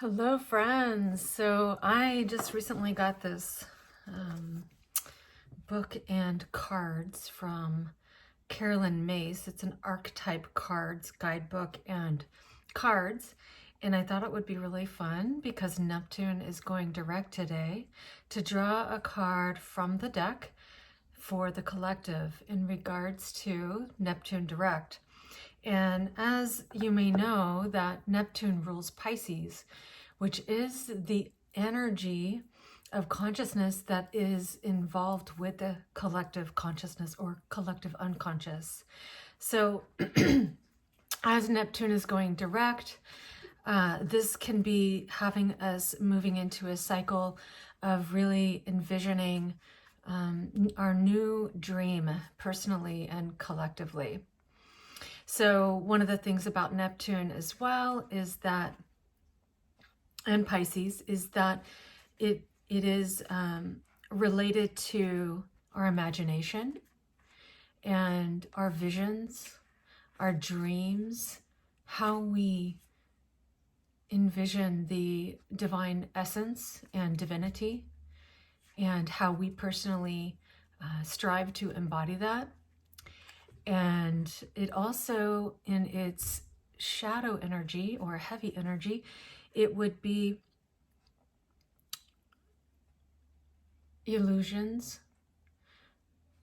Hello, friends. So I just recently got this book and cards from Carolyn Myss. It's an archetype cards guidebook and cards. And I thought it would be really fun because Neptune is going direct today to draw a card from the deck for the collective in regards to Neptune direct. And as you may know, that Neptune rules Pisces, which is the energy of consciousness that is involved with the collective consciousness or collective unconscious. So as Neptune is going direct, this can be having us moving into a cycle of really envisioning our new dream personally and collectively. So one of the things about Neptune as well is that, and Pisces, is that it is related to our imagination and our visions, our dreams, how we envision the divine essence and divinity, and how we personally strive to embody that. And it also, in its shadow energy or heavy energy, it would be illusions,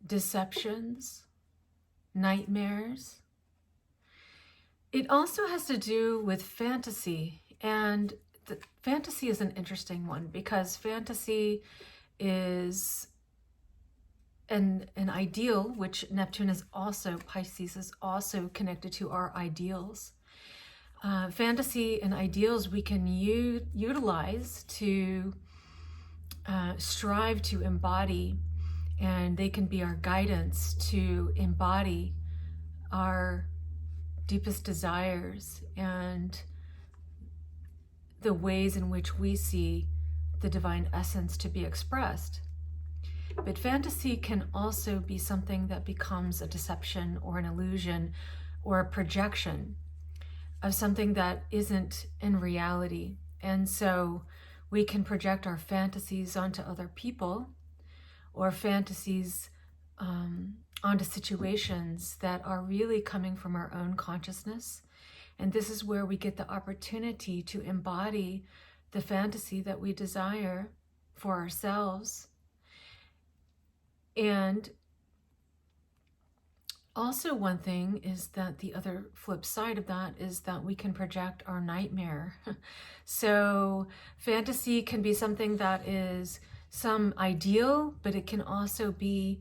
deceptions, nightmares. It also has to do with fantasy, and fantasy is an interesting one because fantasy is an ideal, which Neptune is also, Pisces is also connected to our ideals. Fantasy and ideals we can utilize to strive to embody, and they can be our guidance to embody our deepest desires and the ways in which we see the divine essence to be expressed. But fantasy can also be something that becomes a deception or an illusion or a projection of something that isn't in reality. And so we can project our fantasies onto other people or fantasies onto situations that are really coming from our own consciousness. And this is where we get the opportunity to embody the fantasy that we desire for ourselves. And also one thing is that the other flip side of that is that we can project our nightmare. So fantasy can be something that is some ideal, but it can also be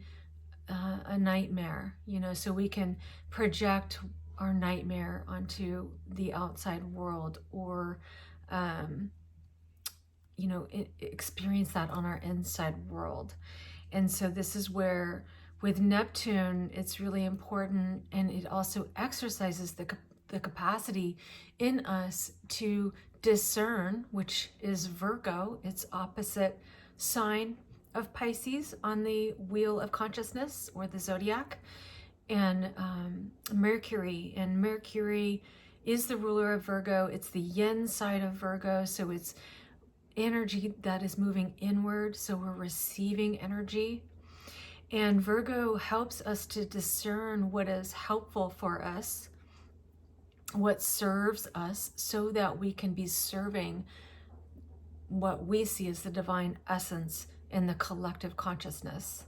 a nightmare, so we can project our nightmare onto the outside world or, experience that on our inside world. And so this is where with Neptune, it's really important, and it also exercises the capacity in us to discern, which is Virgo, its opposite sign of Pisces on the wheel of consciousness or the zodiac, and Mercury. And Mercury is the ruler of Virgo. It's the yin side of Virgo, so it's energy that is moving inward, so we're receiving energy. And Virgo helps us to discern what is helpful for us, what serves us, so that we can be serving what we see as the divine essence in the collective consciousness.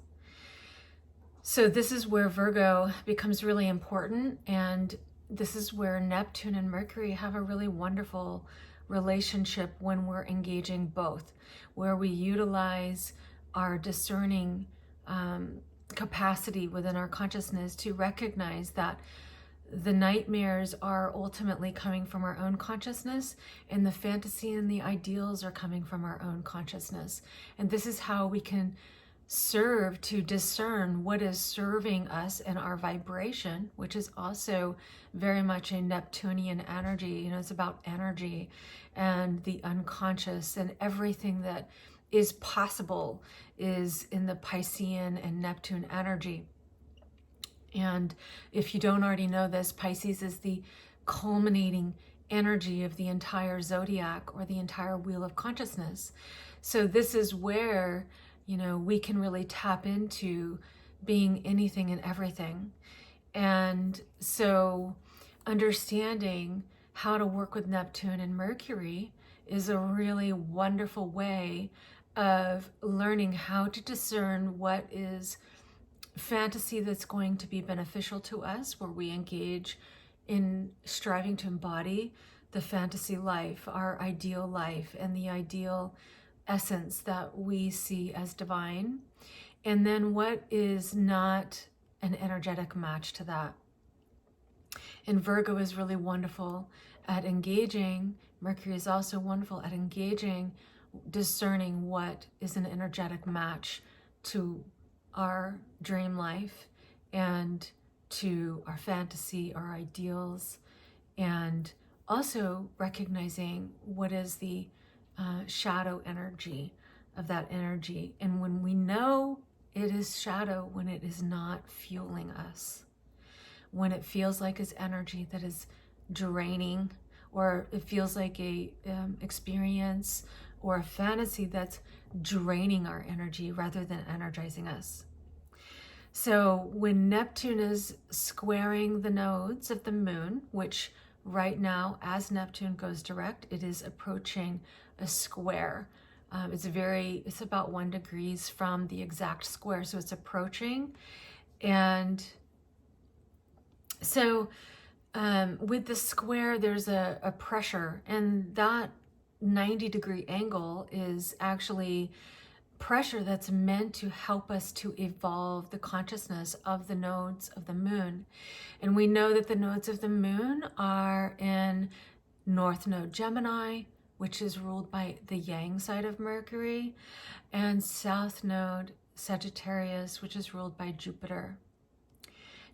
So this is where Virgo becomes really important, and this is where Neptune and Mercury have a really wonderful relationship when we're engaging both, where we utilize our discerning capacity within our consciousness to recognize that the nightmares are ultimately coming from our own consciousness, and the fantasy and the ideals are coming from our own consciousness. And this is how we can serve to discern what is serving us in our vibration, which is also very much a Neptunian energy. It's about energy and the unconscious, and everything that is possible is in the Piscean and Neptune energy. And if you don't already know this, Pisces is the culminating energy of the entire zodiac or the entire wheel of consciousness. So this is where, we can really tap into being anything and everything. And so understanding how to work with Neptune and Mercury is a really wonderful way of learning how to discern what is fantasy that's going to be beneficial to us, where we engage in striving to embody the fantasy life, our ideal life, and the ideal essence that we see as divine. And then what is not an energetic match to that. And Virgo is really wonderful at engaging. Mercury is also wonderful at engaging, discerning what is an energetic match to our dream life and to our fantasy, our ideals, and also recognizing what is the shadow energy of that energy. And when we know it is shadow, when it is not fueling us, when it feels like it's energy that is draining, or it feels like a experience or a fantasy that's draining our energy rather than energizing us. So when Neptune is squaring the nodes of the moon, which right now, as Neptune goes direct, it is approaching a square. It's about 1 degree from the exact square, so it's approaching. And so with the square, there's a pressure, and that 90-degree angle is actually pressure that's meant to help us to evolve the consciousness of the nodes of the moon. And we know that the nodes of the moon are in North Node Gemini, which is ruled by the yang side of Mercury, and South Node Sagittarius, which is ruled by Jupiter.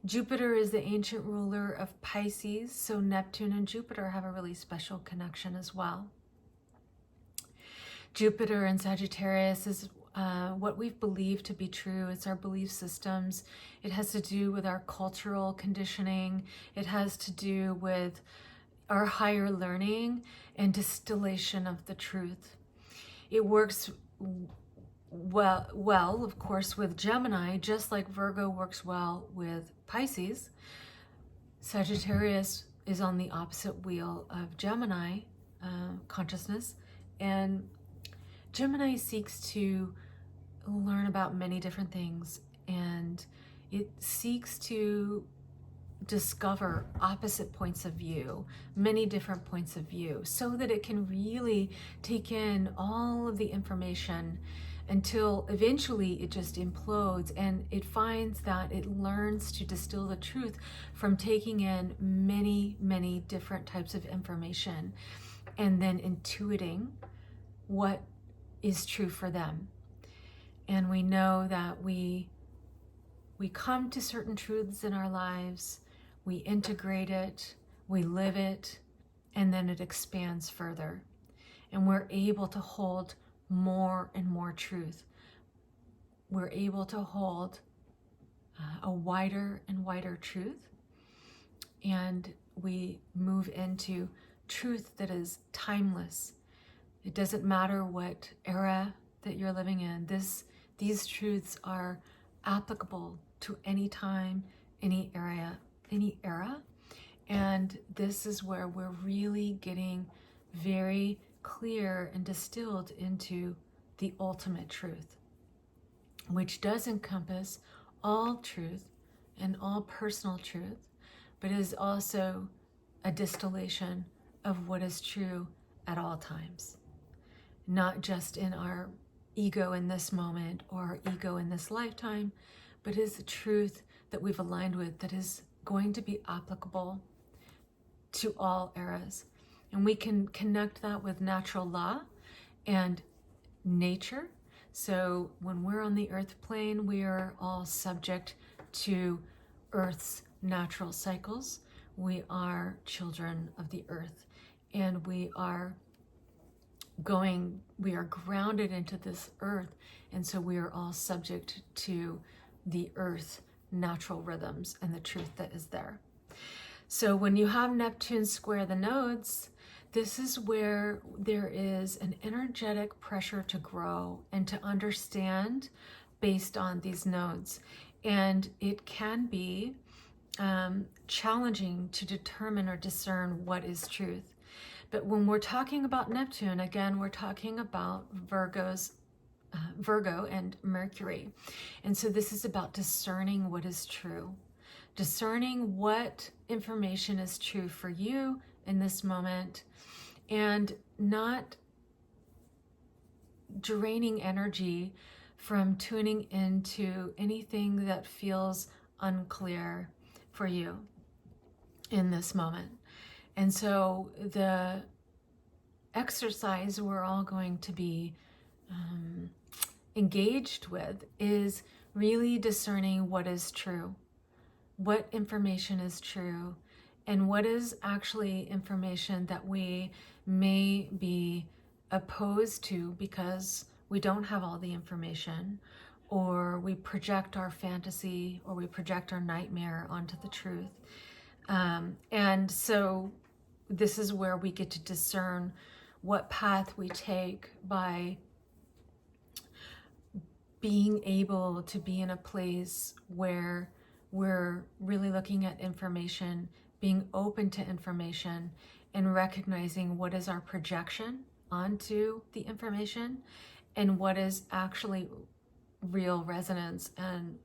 Jupiter is the ancient ruler of Pisces, so Neptune and Jupiter have a really special connection as well. Jupiter and Sagittarius is what we've believed to be true. It's our belief systems. It has to do with our cultural conditioning. It has to do with our higher learning and distillation of the truth. It works well, of course, with Gemini, just like Virgo works well with Pisces. Sagittarius is on the opposite wheel of Gemini consciousness, and Gemini seeks to learn about many different things, and it seeks to discover opposite points of view, many different points of view, so that it can really take in all of the information until eventually it just implodes, and it finds that it learns to distill the truth from taking in many, many different types of information and then intuiting what is true for them. And we know that we come to certain truths in our lives, we integrate it, we live it, and then it expands further. And we're able to hold more and more truth. We're able to hold a wider and wider truth, and we move into truth that is timeless. It doesn't matter what era that you're living in. These truths are applicable to any time, any area, and this is where we're really getting very clear and distilled into the ultimate truth, which does encompass all truth and all personal truth, but is also a distillation of what is true at all times, not just in our ego in this moment or our ego in this lifetime, but is the truth that we've aligned with that is going to be applicable to all eras. And we can connect that with natural law and nature. So when we're on the earth plane, we are all subject to Earth's natural cycles. We are children of the earth, and we are grounded into this earth, and so we are all subject to the earth natural rhythms and the truth that is there. So when you have Neptune square the nodes, this is where there is an energetic pressure to grow and to understand based on these nodes. And it can be challenging to determine or discern what is truth. But when we're talking about Neptune, again, we're talking about Virgo and Mercury. And so this is about discerning what is true, discerning what information is true for you in this moment, and not draining energy from tuning into anything that feels unclear for you in this moment. And so the exercise we're all going to be engaged with is really discerning what is true, what information is true, and what is actually information that we may be opposed to because we don't have all the information, or we project our fantasy, or we project our nightmare onto the truth. And so this is where we get to discern what path we take by being able to be in a place where we're really looking at information, being open to information, and recognizing what is our projection onto the information and what is actually real resonance and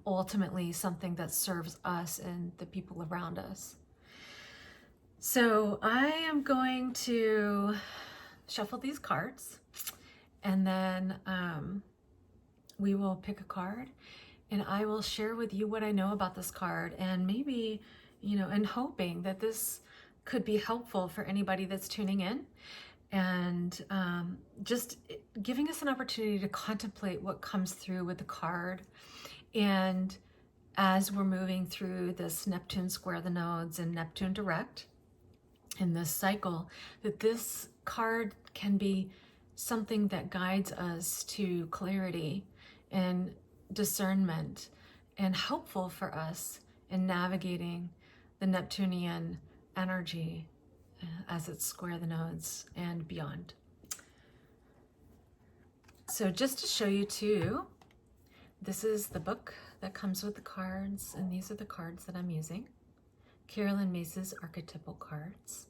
ultimately something that serves us and the people around us. So I am going to shuffle these cards, and then we will pick a card, and I will share with you what I know about this card, and maybe, and hoping that this could be helpful for anybody that's tuning in, and just giving us an opportunity to contemplate what comes through with the card. And as we're moving through this Neptune square the nodes and Neptune direct in this cycle, that this card can be something that guides us to clarity and discernment, and helpful for us in navigating the Neptunian energy as it's square the nodes and beyond. So just to show you too, this is the book that comes with the cards, and these are the cards that I'm using. Carolyn Myss Archetype Cards.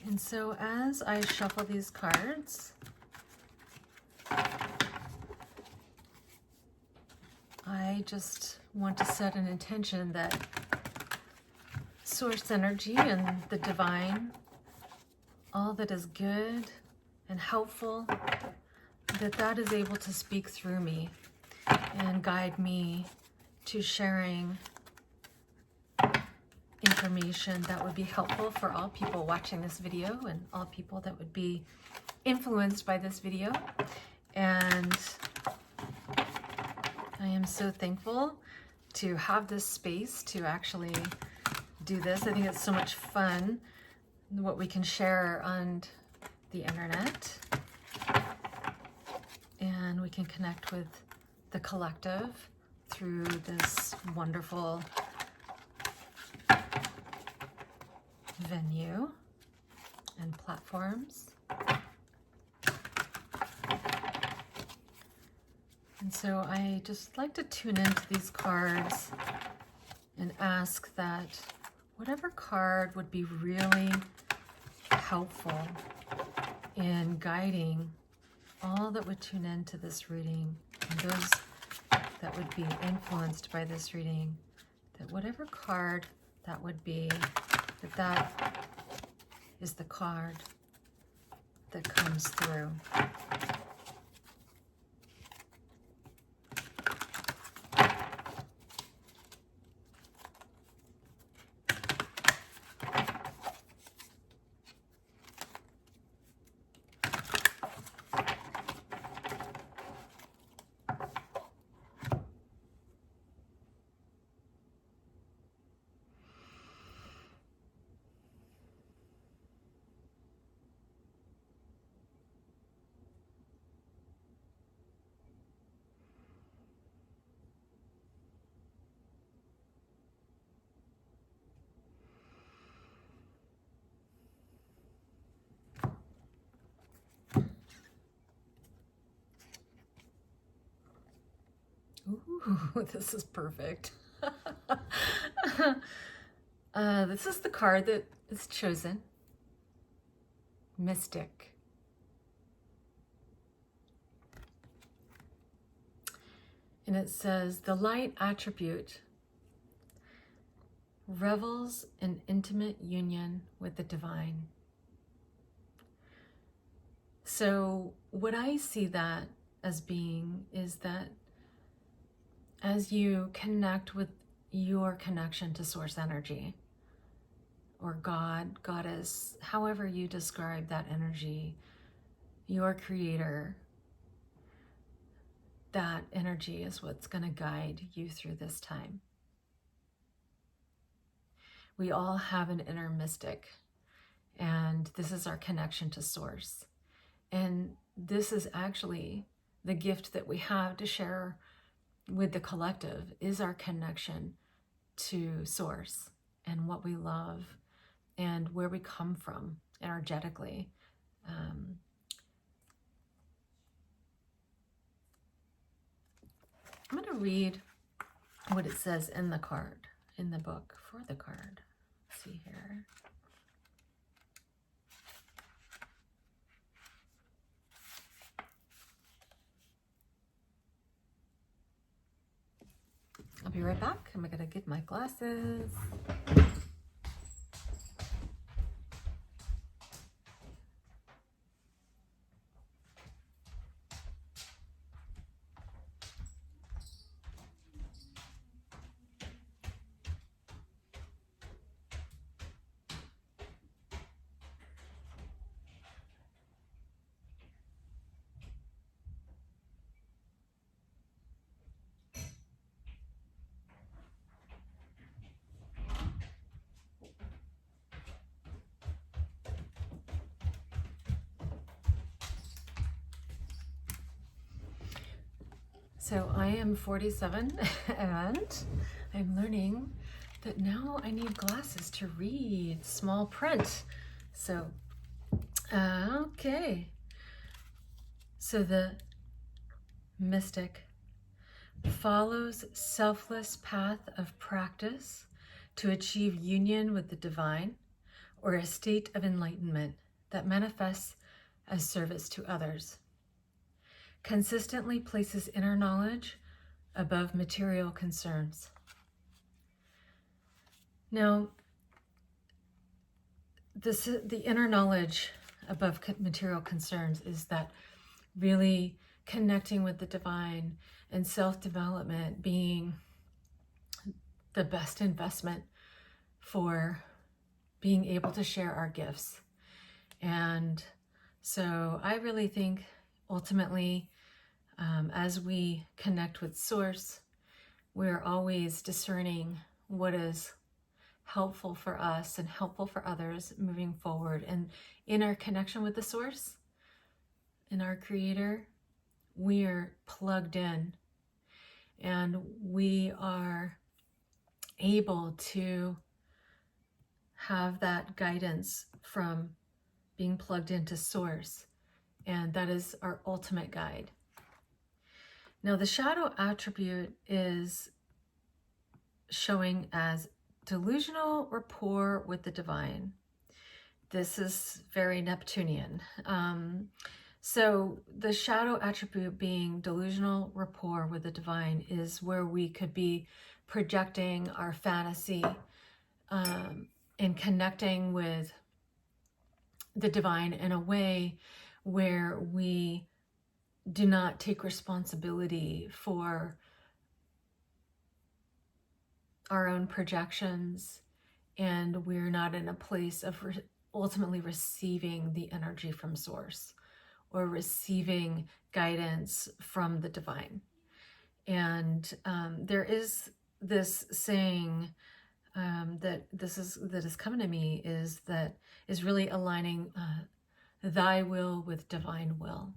And so as I shuffle these cards, I just want to set an intention that source energy and the divine, all that is good and helpful, that is able to speak through me and guide me to sharing information that would be helpful for all people watching this video and all people that would be influenced by this video. And I am so thankful to have this space to actually do this. I think it's so much fun what we can share on the internet, and we can connect with the collective through this wonderful venue and platforms. And so I just like to tune into these cards and ask that whatever card would be really helpful in guiding all that would tune into this reading, and those that would be influenced by this reading, that whatever card that would be, that is the card that comes through. Ooh, this is perfect. This is the card that is chosen. Mystic. And it says, the light attribute revels in intimate union with the divine. So what I see that as being is that as you connect with your connection to source energy, or God, Goddess, however you describe that energy, your creator, that energy is what's going to guide you through this time. We all have an inner mystic, and this is our connection to source. And this is actually the gift that we have to share with the collective, is our connection to source and what we love and where we come from energetically. I'm going to read what it says in the card, in the book for the card. Let's see here. I'll be right back. I'm going to get my glasses. So I am 47 and I'm learning that now I need glasses to read small print. So, okay. So the mystic follows selfless path of practice to achieve union with the divine, or a state of enlightenment that manifests as service to others. Consistently places inner knowledge above material concerns. Now, the inner knowledge above material concerns is that really connecting with the divine and self-development being the best investment for being able to share our gifts. And so I really think ultimately, as we connect with source, we're always discerning what is helpful for us and helpful for others moving forward. And in our connection with the source, in our creator, we are plugged in and we are able to have that guidance from being plugged into source. And that is our ultimate guide. Now, the shadow attribute is showing as delusional rapport with the divine. This is very Neptunian. So the shadow attribute being delusional rapport with the divine is where we could be projecting our fantasy and connecting with the divine in a way where we do not take responsibility for our own projections, and we're not in a place of ultimately receiving the energy from source or receiving guidance from the divine. And there is this saying that is coming to me is really aligning thy will with divine will.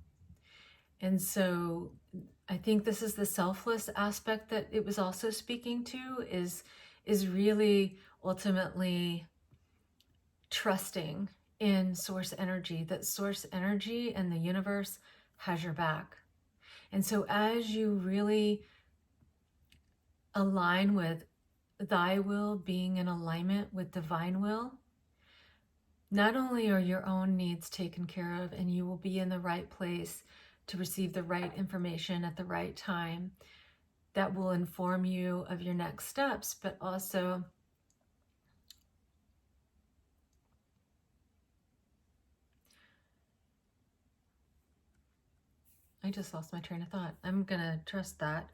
And so I think this is the selfless aspect that it was also speaking to, is really ultimately trusting in source energy, that source energy and the universe has your back. And so as you really align with thy will being in alignment with divine will, not only are your own needs taken care of and you will be in the right place to receive the right information at the right time that will inform you of your next steps, but also I just lost my train of thought. I'm going to trust that.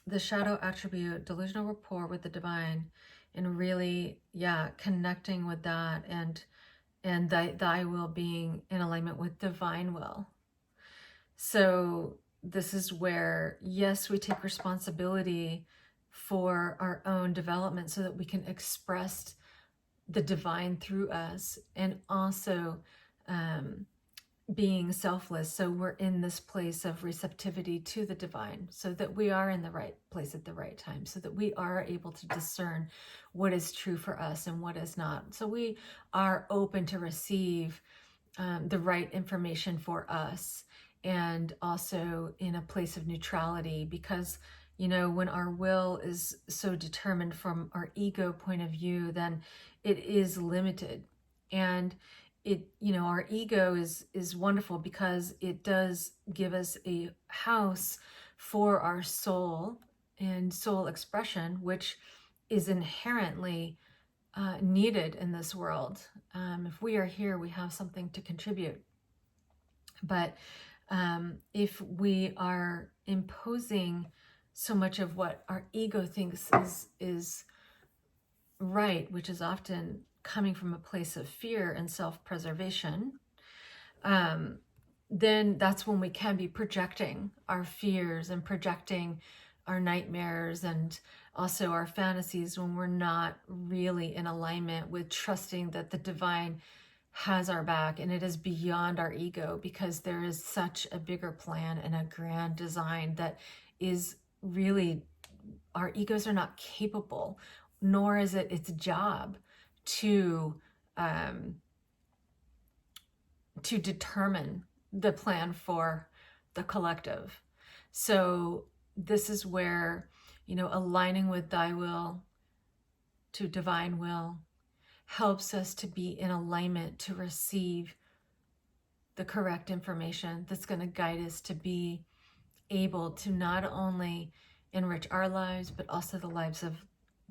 The shadow attribute, delusional rapport with the divine, and really, yeah, connecting with that, and thy will being in alignment with divine will. So this is where, yes, we take responsibility for our own development so that we can express the divine through us, and also being selfless. So we're in this place of receptivity to the divine, so that we are in the right place at the right time, so that we are able to discern what is true for us and what is not. So we are open to receive the right information for us, and also in a place of neutrality, because you know, when our will is so determined from our ego point of view, then it is limited. And it, you know, our ego is wonderful because it does give us a house for our soul and soul expression, which is inherently needed in this world. If we are here, we have something to contribute. But if we are imposing so much of what our ego thinks is right, which is often coming from a place of fear and self-preservation, then that's when we can be projecting our fears and projecting our nightmares and also our fantasies, when we're not really in alignment with trusting that the divine has our back, and it is beyond our ego, because there is such a bigger plan and a grand design that is really, our egos are not capable, nor is it its job to determine the plan for the collective. So this is where, you know, aligning with thy will to divine will helps us to be in alignment to receive the correct information that's going to guide us to be able to not only enrich our lives, but also the lives of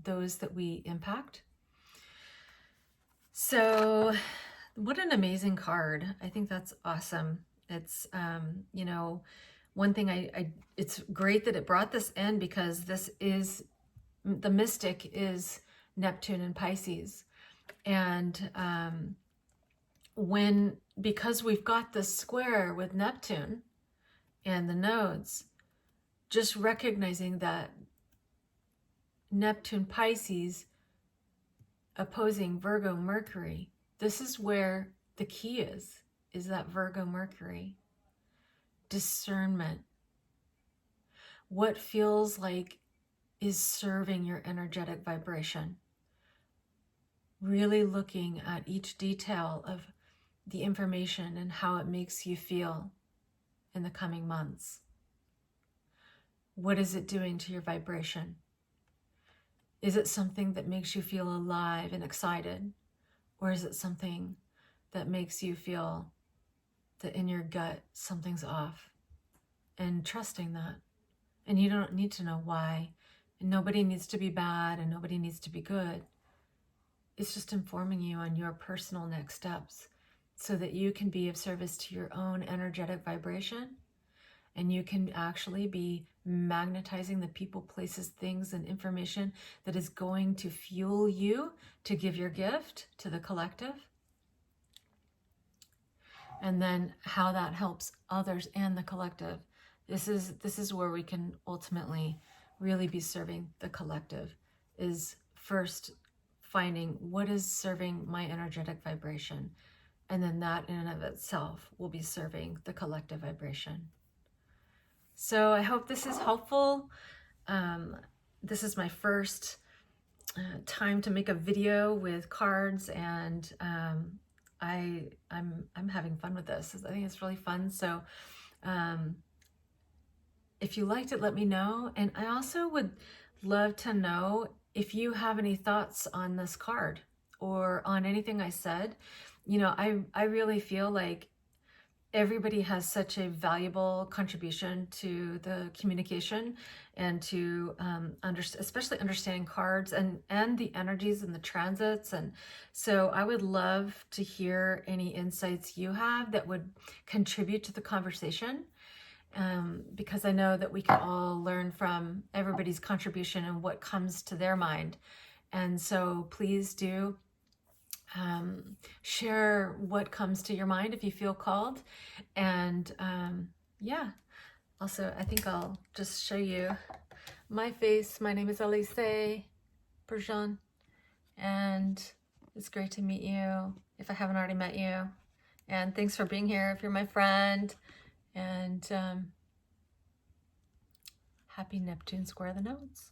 those that we impact. So what an amazing card. I think that's awesome. It's, you know, one thing it's great that it brought this in, because this is, the mystic is Neptune and Pisces. And because we've got this square with Neptune and the nodes, just recognizing that Neptune Pisces opposing Virgo Mercury, this is where the key is that Virgo Mercury. Discernment. What feels like is serving your energetic vibration. Really looking at each detail of the information and how it makes you feel in the coming months. What is it doing to your vibration? Is it something that makes you feel alive and excited? Or is it something that makes you feel that in your gut something's off? And trusting that. And you don't need to know why. And nobody needs to be bad and nobody needs to be good. It's just informing you on your personal next steps, so that you can be of service to your own energetic vibration, and you can actually be magnetizing the people, places, things, and information that is going to fuel you to give your gift to the collective. And then how that helps others and the collective. This is where we can ultimately really be serving the collective, is first finding what is serving my energetic vibration. And then that in and of itself will be serving the collective vibration. So I hope this is helpful. This is my first time to make a video with cards, and I'm having fun with this. I think it's really fun. So if you liked it, let me know. And I also would love to know if you have any thoughts on this card or on anything I said. You know, I really feel like everybody has such a valuable contribution to the communication and to especially understanding cards and the energies and the transits. And so I would love to hear any insights you have that would contribute to the conversation, because I know that we can all learn from everybody's contribution and what comes to their mind. And so please do share what comes to your mind if you feel called. And yeah, also I think I'll just show you my face. My name is Elise Bergeon, and it's great to meet you if I haven't already met you. And thanks for being here if you're my friend. And happy Neptune square the nodes.